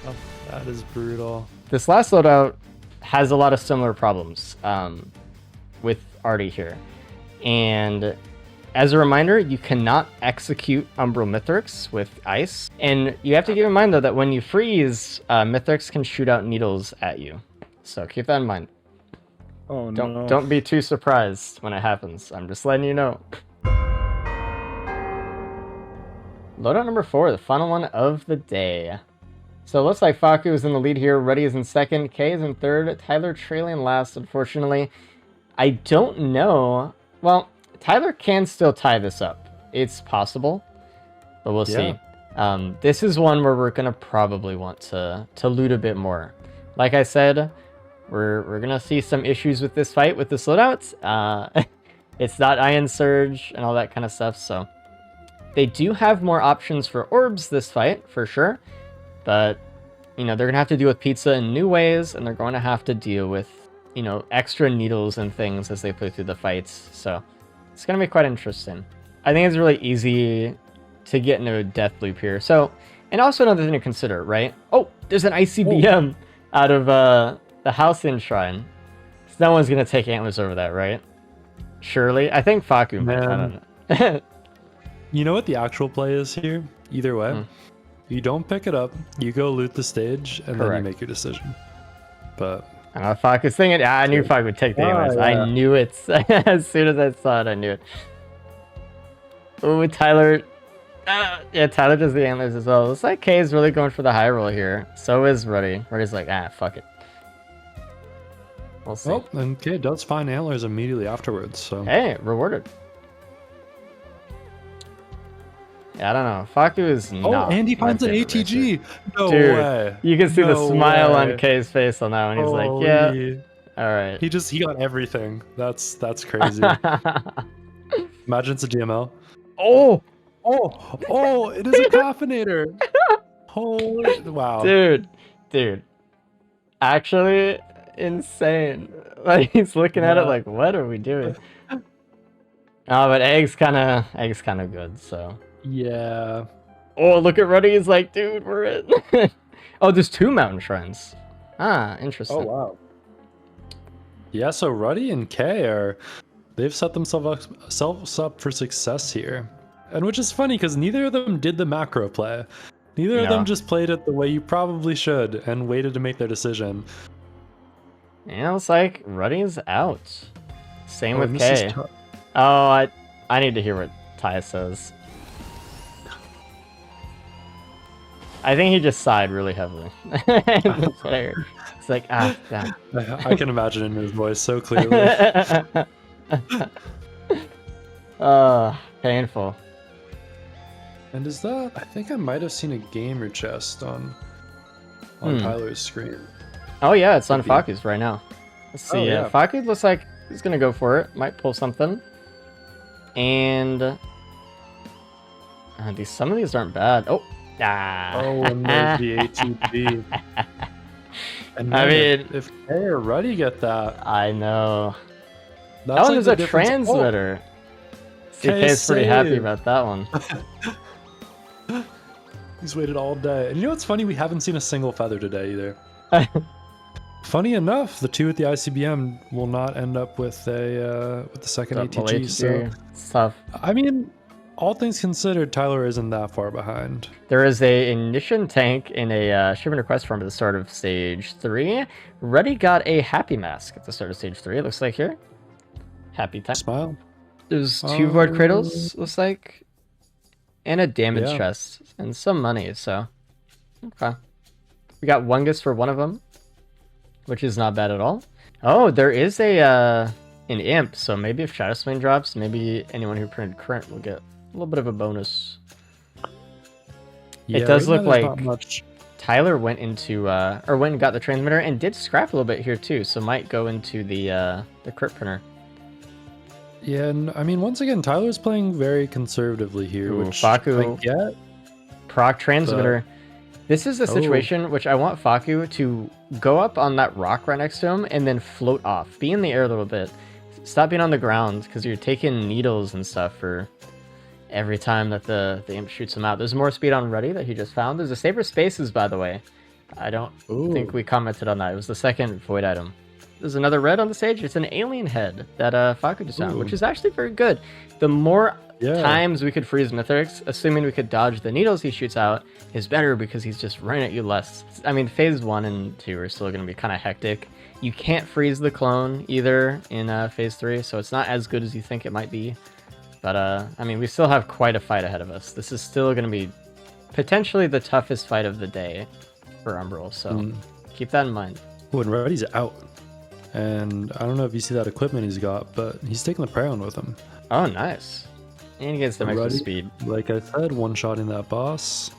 Oh, that is brutal. This last loadout has a lot of similar problems with Artie here. And as a reminder, you cannot execute Umbral Mithrix with ice. And you have to keep in mind, though, that when you freeze, Mithrix can shoot out needles at you. So keep that in mind. Oh no. Don't be too surprised when it happens. I'm just letting you know. Loadout number 4, the final one of the day. So it looks like Faku is in the lead here. Ruddy is in second. K is in third. Tyler trailing last, unfortunately. I don't know. Well, Tyler can still tie this up. It's possible, but we'll see. This is one where we're gonna probably want to loot a bit more. Like I said, we're gonna see some issues with this fight with this loadout. It's not Iron Surge and all that kind of stuff, so they do have more options for orbs this fight for sure. But you know, they're gonna have to deal with pizza in new ways, and they're going to have to deal with, you know, extra needles and things as they play through the fights. So it's going to be quite interesting. I think it's really easy to get into a death loop here. So, and also another thing to consider, right? Oh, there's an ICBM out of the Halcyon Shrine. So no one's going to take antlers over that, right? Surely. I think Faku might. I don't know. You know what the actual play is here? Either way. You don't pick it up, you go loot the stage, and then you make your decision. But I don't know if Faku's thinking. I knew Faku would take the antlers. I knew it. As soon as I saw it, I knew it. Ooh, Tyler. Yeah, Tyler does the antlers as well. Looks like Kay is really going for the high roll here. So is Ruddy. Ruddy's like, fuck it. We'll see. Oh, and Kay does find antlers immediately afterwards. So Hey, rewarded. Yeah, I don't know. Faku is not. Oh, and he my finds an favorite ATG. racer. No Dude, way. you can see the No smile way. on Kay's face on that one. He's like, yeah, Holy. all right. He got everything. That's crazy. Imagine it's a GML. Oh, Oh, it is a caffeinator. Holy, wow. dude. Actually, insane. Like he's looking at it like, what are we doing? Oh, but egg's kind of good. So. Yeah. Oh, look at Ruddy. He's like, dude, we're in. Oh, there's 2 mountain shrines. Interesting. Oh wow. Yeah, so Ruddy and Kay they've set themselves up for success here. And which is funny because neither of them did the macro play. Neither of them just played it the way you probably should and waited to make their decision. Yeah, it's like Ruddy's out. Same with Kay. Oh, I need to hear what Ty says. I think he just sighed really heavily. That's what I heard. It's like, God. I can imagine it in his voice so clearly. Painful. And is that? I think I might have seen a gamer chest on Tyler's screen. Oh yeah, it's on Faku's right now. Let's see. Oh, yeah. Faku looks like he's gonna go for it. Might pull something. And some of these aren't bad. Oh, Oh, and there's the ATB. And I mean, if Kay or Ruddy get that, I know. that's That one like is the a difference. transmitter. Kay CK is pretty happy saved. about that one. He's waited all day. And you know what's funny? We haven't seen a single feather today either. Funny enough, the 2 at the ICBM will not end up with the second Double ATG. So It's tough. I mean, all things considered, Tyler isn't that far behind. There is a ignition tank in a shipment request form at the start of stage 3. Ruddy got a happy mask at the start of stage 3. It looks like here. Happy time. Smile. There's 2 void cradles. Looks like, and a damage chest and some money. So, okay. We got Wungus for one of them, which is not bad at all. Oh, there is an imp. So maybe if Shadow Swing drops, maybe anyone who printed current will get a little bit of a bonus. Yeah, it does right look now there's like not much. Tyler went into or went and got the transmitter and did scrap a little bit here too, so might go into the crit printer. Yeah, and I mean, once again, Tyler's playing very conservatively here, Ooh, which Faku. I get. Proc transmitter. This is a situation which I want Faku to go up on that rock right next to him and then float off. Be in the air a little bit. Stop being on the ground because you're taking needles and stuff for every time that the imp shoots him out. There's more speed on Ruddy that he just found. There's a Saber Spaces, by the way. I don't think we commented on that. It was the second void item. There's another red on the stage. It's an alien head that Faku just found, which is actually very good. The more times we could freeze Mithrix, assuming we could dodge the needles he shoots out, is better because he's just running at you less. I mean, phase 1 and 2 are still going to be kind of hectic. You can't freeze the clone either in phase 3, so it's not as good as you think it might be. But, I mean, we still have quite a fight ahead of us. This is still going to be potentially the toughest fight of the day for Umbral, so keep that in mind. Oh, and Ruddy's out. And I don't know if you see that equipment he's got, but he's taking the Prayon with him. Oh, nice. And he gets the extra Ruddy, speed. like I said, one-shotting that boss.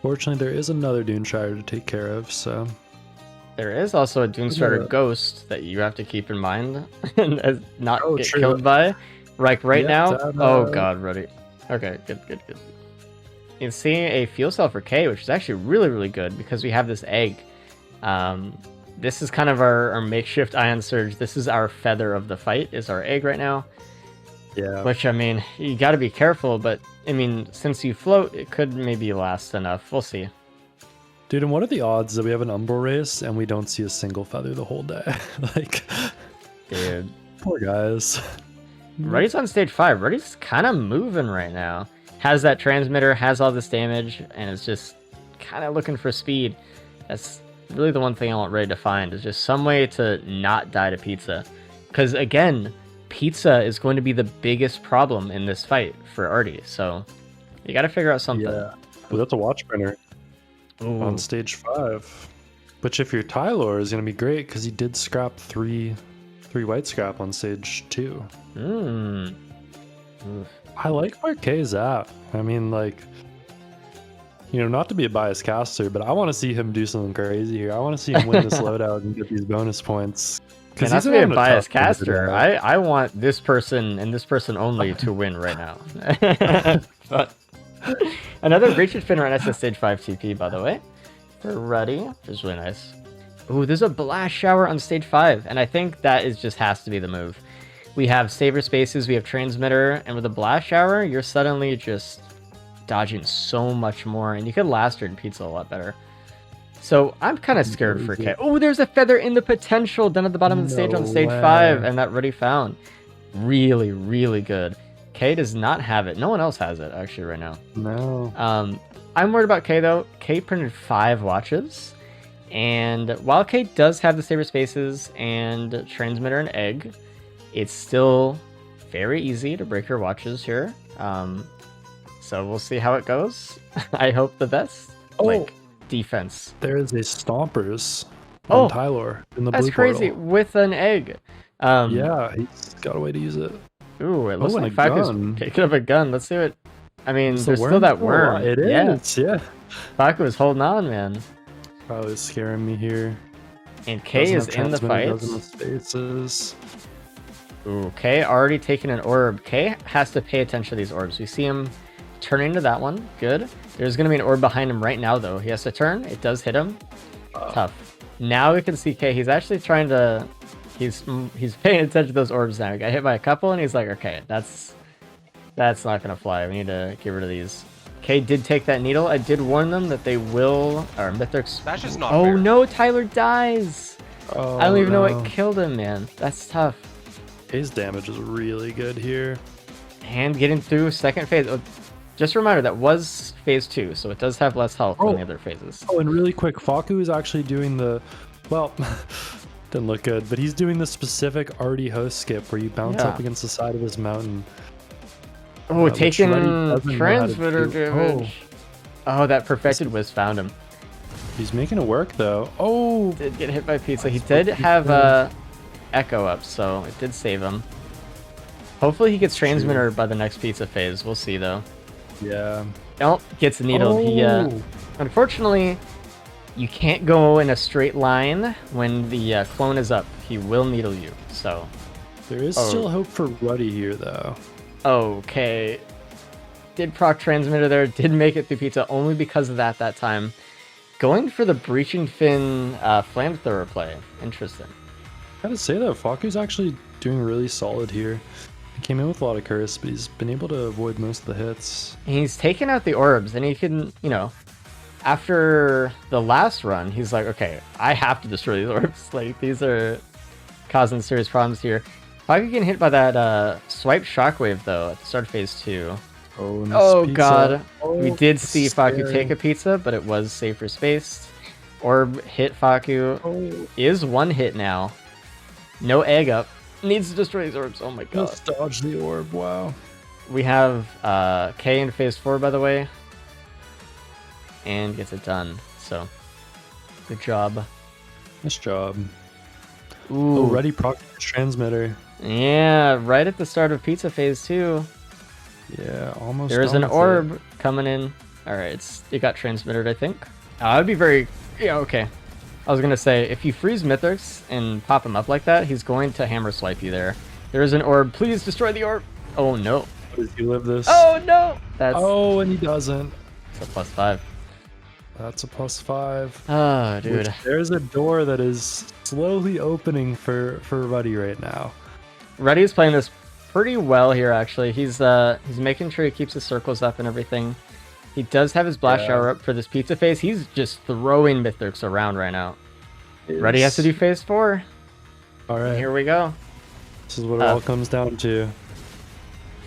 Fortunately, there is another Dune Strider to take care of, so... There is also a Doomstrider Ghost that you have to keep in mind and not get killed by. Like right now. Oh god, Ruddy. Okay, good. You can see a fuel cell for K, which is actually really, really good because we have this egg. This is kind of our makeshift Ion Surge. This is our feather of the fight, is our egg right now. Yeah. Which, I mean, you gotta be careful, but, I mean, since you float, it could maybe last enough. We'll see. Dude, and what are the odds that we have an Umbral race and we don't see a single feather the whole day? Like, dude. Poor guys. Ruddy's on stage 5. Ruddy's kind of moving right now. Has that transmitter, has all this damage, and is just kind of looking for speed. That's really the one thing I want Ruddy to find, is just some way to not die to pizza. Because, again, pizza is going to be the biggest problem in this fight for Artie. So you got to figure out something. Yeah. Well, that's a watch printer on stage 5. Which, if you're Tylor, is going to be great because he did scrap three white scrap on stage 2. I like where K's at. I mean, like, not to be a biased caster, but I want to see him do something crazy here. I want to see him win this loadout and get these bonus points. And not to be a biased caster, I want this person and this person only to win right now. But another Breach and Finner on SS Stage 5 TP, by the way, for Ruddy, which is really nice. Ooh, there's a Blast Shower on Stage 5, and I think that just has to be the move. We have Saber Spaces, we have Transmitter, and with a Blast Shower, you're suddenly just dodging so much more, and you could last her in pizza a lot better. So I'm kind of scared for K. Oh, there's a feather in the potential down at the bottom of the stage on stage 5, and that Ruddy found. Really, really good. K does not have it. No one else has it, actually, right now. No. I'm worried about K, though. K printed 5 watches, and while K does have the Saber Spaces and Transmitter and Egg, it's still very easy to break her watches here. So we'll see how it goes. I hope the best. Like, defense. There is a Stompers on Tylor in the blue That's crazy. portal. With an egg. Yeah, he's got a way to use it. Ooh, it looks and like a Faku's gun. picking up a gun. Let's see what... I mean, Is there's the still that still worm. alive? It is, yeah. Faku is holding on, man. Probably scaring me here. And K is in the fight. Spaces. Ooh, K already taking an orb. K has to pay attention to these orbs. We see him turn into that one. Good. There's going to be an orb behind him right now, though. He has to turn. It does hit him. Tough. Now we can see K. He's actually trying to... He's paying attention to those orbs now. He got hit by a couple, and he's like, okay, that's not going to fly. We need to get rid of these. K did take that needle. I did warn them that they will... Or Mithrix... That's just not Oh, fair. no, Tyler dies. Oh, I don't even know no. what killed him, man. That's tough. His damage is really good here. And getting through second phase. Oh, just a reminder, that was phase 2, so it does have less health than the other phases. Oh, and really quick, Faku is actually doing the... Well, didn't look good, but he's doing the specific Artie host skip where you bounce up against the side of his mountain. Oh, taking Reddy doesn't know how to transmitter do. damage. Oh, that perfected whiz found him. He's making it work, though. Oh! Did get hit by pizza. He did have Echo up, so it did save him. Hopefully he gets transmitter by the next pizza phase. We'll see, though. Yeah. Oh, gets needled. He, unfortunately, you can't go in a straight line when the clone is up. He will needle you, so... There is still hope for Ruddy here, though. Okay. Did proc transmitter there, did make it through pizza only because of that time. Going for the Breaching Fin flamethrower play. Interesting. Gotta say though, Faku's actually doing really solid here. He came in with a lot of curse, but he's been able to avoid most of the hits. He's taken out the orbs, and he can, after the last run, he's like, okay, I have to destroy these orbs. Like, these are causing serious problems here. Faku getting hit by that swipe shockwave, though, at the start of phase 2. Oh, God. We did see Faku take a pizza, but it was safer spaced. Orb hit Faku. Is one hit now. No egg up. Needs to destroy these orbs. Oh my god. Let's dodge the orb. Wow. We have K in phase 4, by the way. And gets it done. So, good job. Nice job. Ooh. Oh, ready proc transmitter. Yeah, right at the start of pizza phase 2. Yeah, almost. There's an orb coming in. Alright, it got transmitted, I think. I'd be very... Yeah, okay. I was going to say, if you freeze Mithrix and pop him up like that, he's going to hammer swipe you there. There is an orb. Please destroy the orb. Oh, no. Does he live this? Oh, no. That's... Oh, and he doesn't. It's a +5. That's a +5. Oh, dude. There's a door that is slowly opening for Ruddy right now. Ruddy is playing this pretty well here, actually. He's making sure he keeps his circles up and everything. He does have his blast shower up for this pizza phase. He's just throwing Mithrix around right now. Ruddy has to do phase 4. All right. Here we go. This is what it all comes down to.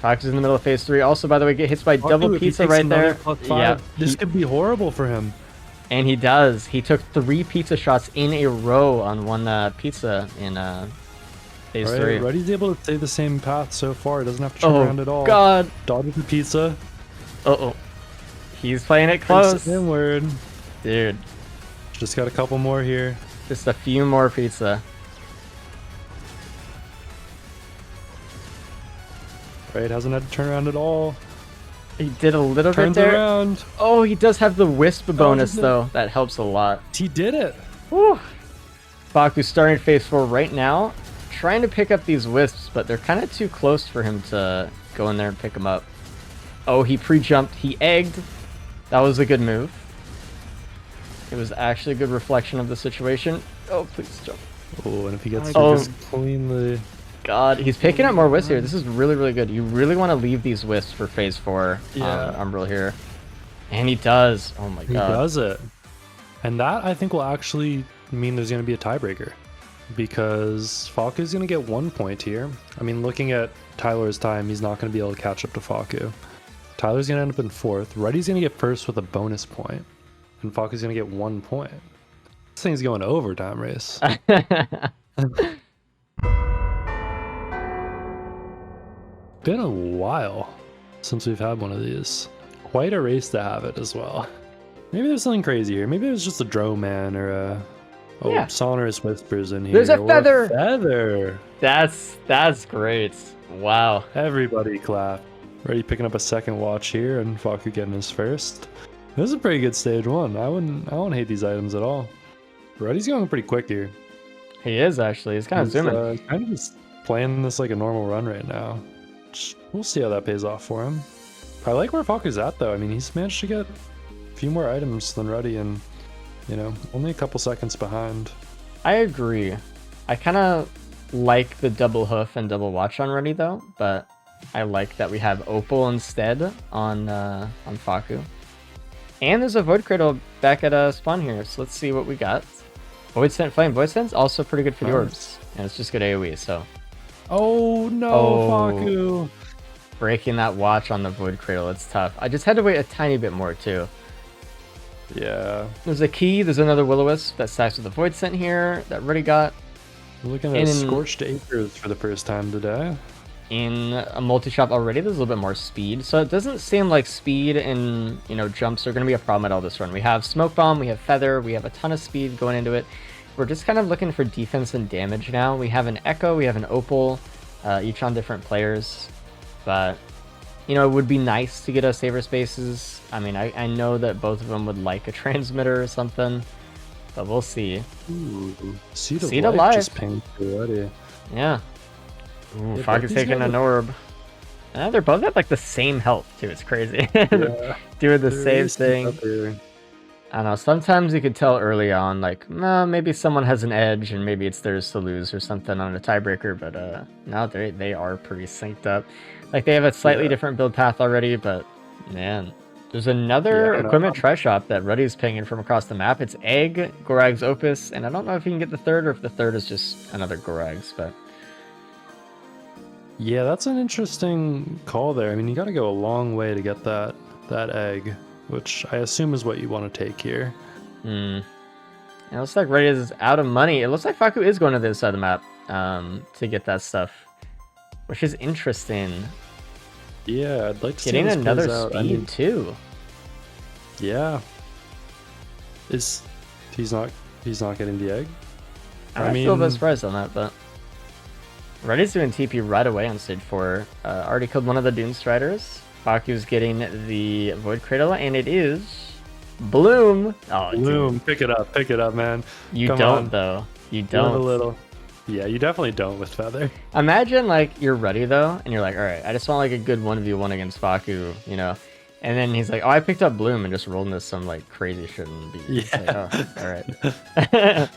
Fox is in the middle of phase 3. Also, by the way, get hits by double pizza right there. Yeah, this could be horrible for him. And he does. He took 3 pizza shots in a row on one pizza in Phase All 3. right, Ruddy's able to stay the same path so far. He doesn't have to turn Oh, around at all. God. Dodges the pizza. Uh-oh. He's playing it Close. close. Inward. Dude, Just got a couple more here. just a few more pizza. Right, hasn't had to turn around at all. He did a little Turns bit there. around. Oh, he does have the wisp bonus, doesn't it? though. That helps a lot. He did it. Whew. Baku's starting phase 4 right now. Trying to pick up these wisps, but they're kind of too close for him to go in there and pick them up. Oh, he pre-jumped. He egged. That was a good move. It was actually a good reflection of the situation. Oh, please jump. Oh, and if he gets Oh. this cleanly. God, he's picking up more wisps here. This is really, really good. You really want to leave these wisps for phase 4 Yeah. on Umbral here. And he does. Oh my He god. does it. And that, I think, will actually mean there's going to be a tiebreaker. Because Faku's going to get 1 point here. I mean, looking at Tyler's time, he's not going to be able to catch up to Faku. Tyler's going to end up in 4th. Ruddy's going to get first with a bonus point. And Faku's going to get 1 point. This thing's going to overtime race. Been a while since we've had one of these. Quite a race to have it as well. Maybe there's something crazy here. Maybe there's just a drone man or a Yeah. sonorous whispers in here. There's a or feather. Feather. That's great. Wow. Everybody clap. Ready picking up a second watch here and Faku getting his first. This is a pretty good stage 1. I wouldn't hate these items at all. Ruddy's going pretty quick here. He is actually. He's kind of zooming. Kind of just playing this like a normal run right now. We'll see how that pays off for him. I like where Faku's at though. I mean, he's managed to get a few more items than Ruddy and, you know, only a couple seconds behind. I agree. I kind of like the double hoof and double watch on Ruddy though, but I like that we have Opal instead on Faku. And there's a Void Cradle back at spawn here, so let's see what we got. Void Scent Flame. Void Scent's also pretty good for the Nice. orbs. And it's just good AoE, so Oh no, Oh. Faku! breaking that watch on the Void Cradle, it's tough. I just had to wait a tiny bit more too. Yeah, There's a key, there's another Will-O-Wisp that stacks with the Void Scent here that Ruddy got. we're looking at And- Scorched Acres for the first time today. In a multi-shop already, there's a little bit more speed, so it doesn't seem like speed and, you know, jumps are going to be a problem at all this run. We have Smoke Bomb, we have Feather, we have a ton of speed going into it. We're just kind of looking for defense and damage now. We have an Echo, we have an Opal, each on different players, but, you know, it would be nice to get us Saver Spaces. I mean, I know that both of them would like a Transmitter or something, but we'll see. Ooh, Seed Seed of of Life Life. just pinged already. Yeah. Ooh, Yeah, Fog but is these taking guys an orb. They're both at like the same health too. It's crazy. Yeah, Doing the there same is thing. up here. I don't know. Sometimes you could tell early on, like, maybe someone has an edge and maybe it's theirs to lose or something on a tiebreaker. But no, they are pretty synced up. Like they have a slightly Yeah. different build path already, but man. There's another Yeah, I know. equipment tri-shop that Ruddy's pinging from across the map. It's Egg, Gorag's Opus, and I don't know if he can get the third or if the third is just another Gorag's, but Yeah, that's an interesting call there. I mean, you got to go a long way to get that egg, which I assume is what you want to take here. It looks like Ruddy is out of money. It looks like Faku is going to the other side of the map to get that stuff, which is interesting. Yeah, I'd like to Getting see how this another plays out. speed I mean, too. yeah. He's not getting the egg? I'm still a bit surprised on that, but Ruddy's doing TP right away on stage 4. Already killed one of the Dune Striders. Faku's getting the Void Cradle, and it is Bloom. Oh, dude. Bloom, pick it up, man. You Come don't on. though. You Live don't. a little. Yeah, you definitely don't with Feather. Imagine like you're ready though, and you're like, all right, I just want like a good 1v1 against Faku, you know. And then he's like, oh, I picked up Bloom and just rolled into some like crazy shit and beat. It's like, oh, all right.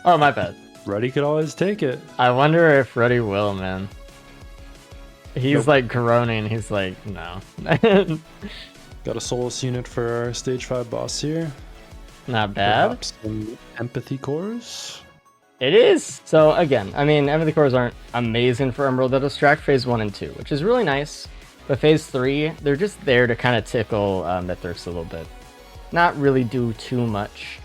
Oh, my bad. Ruddy could always take it. I wonder if Ruddy will, man. He's Nope. like groaning. He's like, no. Got a Solus unit for our stage 5 boss here. Not bad. Perhaps some empathy cores. It is. So again, I mean, empathy cores aren't amazing for Umbral. They'll distract phase 1 and 2, which is really nice. But phase 3, they're just there to kind of tickle that thirst a little bit. Not really do too much.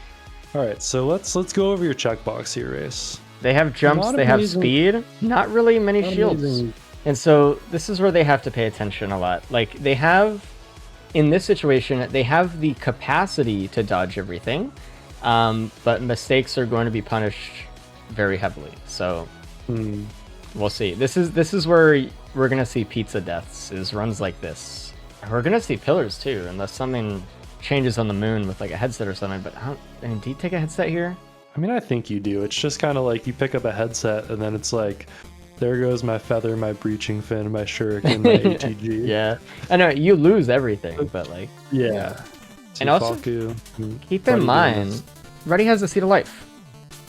All right, so let's go over your checkbox here, Race. They have jumps, Not they have amazing. speed, not really many Not shields. amazing. And so this is where they have to pay attention a lot. Like they have, in this situation, they have the capacity to dodge everything, but mistakes are going to be punished very heavily. So we'll see. This is where we're gonna see pizza deaths, is runs like this. We're gonna see pillars too, unless something changes on the moon with like a headset or something. But do you take a headset here? I mean, I think you do. It's just kind of like you pick up a headset and then it's like, there goes my feather, my breaching fin, my shuriken, my ATG. Yeah, I know you lose everything, but like Yeah. And also, keep in mind, Ruddy has a Seed of Life,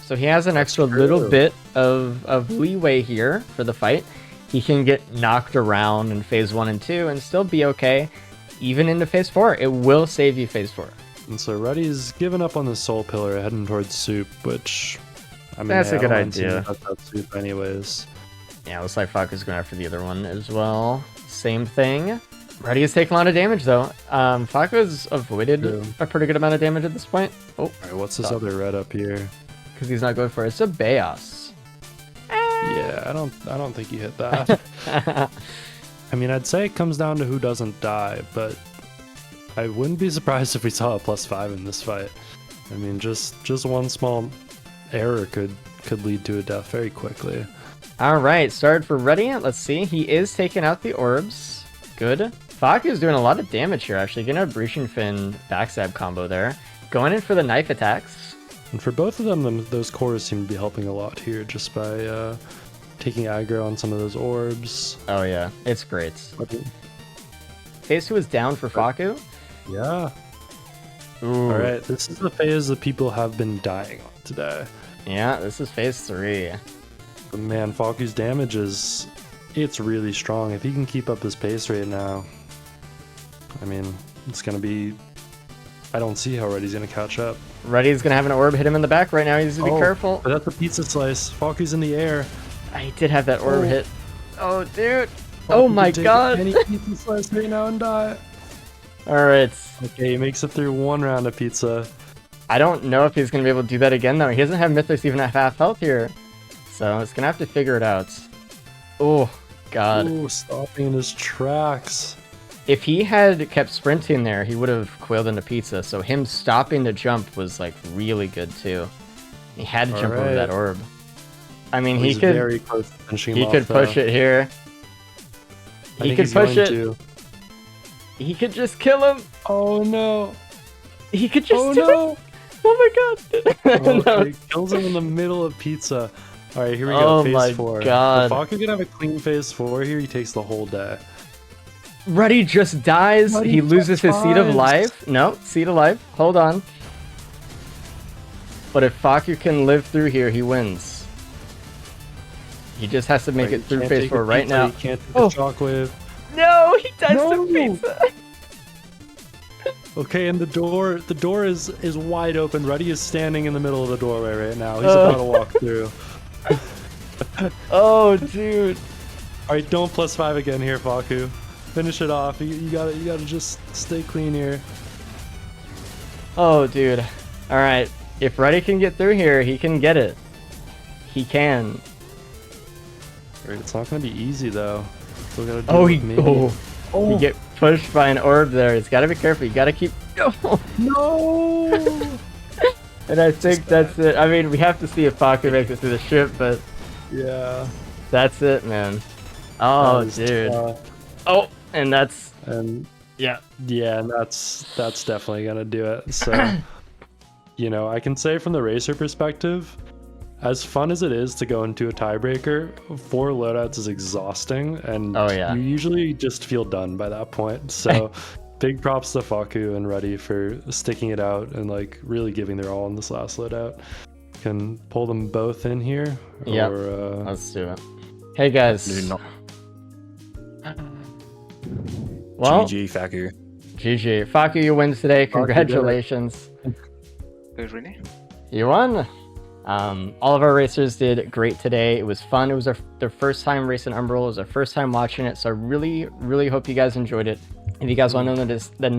so he has an extra little bit of leeway here for the fight. He can get knocked around in phase 1 and 2 and still be okay, even into phase 4. It will save you phase 4. And so Ruddy's given up on the soul pillar, heading towards soup, which I mean, That's a I good don't mind seeing idea. that soup anyways. Yeah, looks like Faku's going after the other one as well. Same thing. Ruddy has taken a lot of damage though. Faku's avoided a pretty good amount of damage at this point. Oh, All right, what's this other red up here? because he's not going for it. It's a Beos. Yeah, I don't think you hit that. I mean, I'd say it comes down to who doesn't die, but I wouldn't be surprised if we saw a +5 in this fight. I mean, just one small error could lead to a death very quickly. All right, started for Ruddy. Let's see. He is taking out the orbs. Good. Faku's doing a lot of damage here, actually. Getting a Breaching Fin backstab combo there. Going in for the knife attacks. And for both of them, those cores seem to be helping a lot here, just by taking aggro on some of those orbs. Oh, yeah. It's great. Phase 2 is down for Faku. Yeah. Ooh. All right, this is the phase that people have been dying on today. Yeah, this is phase 3. But man, Faku's damage it's really strong. If he can keep up his pace right now, I mean, it's going to be... I don't see how Ruddy's going to catch up. Ruddy's going to have an orb hit him in the back right now. He needs to be careful. But that's a pizza slice. Faku's in the air. He did have that orb hit. Oh, dude. Oh my god. Any pizza slice right now and die. Alright. Okay, he makes it through one round of pizza. I don't know if he's going to be able to do that again, though. He doesn't have Mithrix even at half health here. So it's going to have to figure it out. Oh, god. Ooh, stopping in his tracks. If he had kept sprinting there, he would have coiled into pizza. So him stopping to jump was like really good too. He had to jump over that orb. I mean, he could. Very close to finishing he him could off, push though. it here. I He think could he's push going it. to. He could just kill him. Oh no! He could just. Oh do no! it. Oh my god! Oh, No. he kills him in the middle of pizza. All right, here we Oh go. Phase my 4. God. If Faku can have a clean phase 4 here, he takes the whole day. Ruddy just dies. Ruddy He loses his just seed of dies. life. No, seed of life. Hold on. But if Faku can live through here, he wins. He just has to make it through phase 4 right now. He can't take Oh. the shockwave. No, he dies No. to pizza. Okay, and the door is wide open. Ruddy is standing in the middle of the doorway right now. He's about to walk through. Oh, dude. All right, don't +5 again here, Faku. Finish it off. You gotta just stay clean here. Oh, dude. All right. If Ruddy can get through here, he can get it. He can. All right, it's not gonna be easy though. Still gotta do Oh, it he. with me. Oh. You get pushed by an orb there. He's got to be careful. You got to keep. No. And I think that's it. I mean, we have to see if Faku makes it through the ship, but Yeah. that's it, man. Oh, That was dude. tough. Oh, and that's. And Yeah. yeah, and that's definitely gonna do it. So, you know, I can say from the racer perspective, as fun as it is to go into a tiebreaker, 4 loadouts is exhausting, and Oh, yeah. you usually just feel done by that point. So, big props to Faku and Ruddy for sticking it out and like really giving their all in this last loadout. Can pull them both in here. Yep. Or, Let's do it. Hey, guys. Dude, no. Well, GG, Faku. GG. Faku, you win today. Faku did it. Congratulations. Really? You won. All of our racers did great today. It was fun. It was their first time racing Umbral. It was our first time watching it. So I really, really hope you guys enjoyed it. If you guys want to know the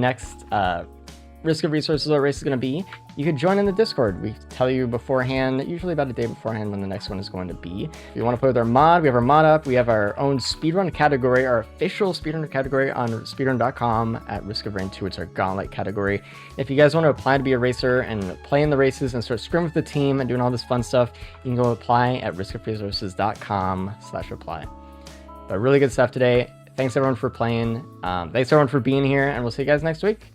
Risk of Resources what race is going to be, you could join in the Discord. We tell you beforehand, usually about a day beforehand, when the next one is going to be. If you want to play with our mod, we have our mod up. We have our own speedrun category, our official speedrun category on speedrun.com at Risk of Rain 2. It's our Gauntlet category. If you guys want to apply to be a racer and play in the races and start scrimming with the team and doing all this fun stuff, you can go apply at riskofresources.com/apply. But really good stuff today. Thanks everyone for playing. Thanks everyone for being here, and we'll see you guys next week.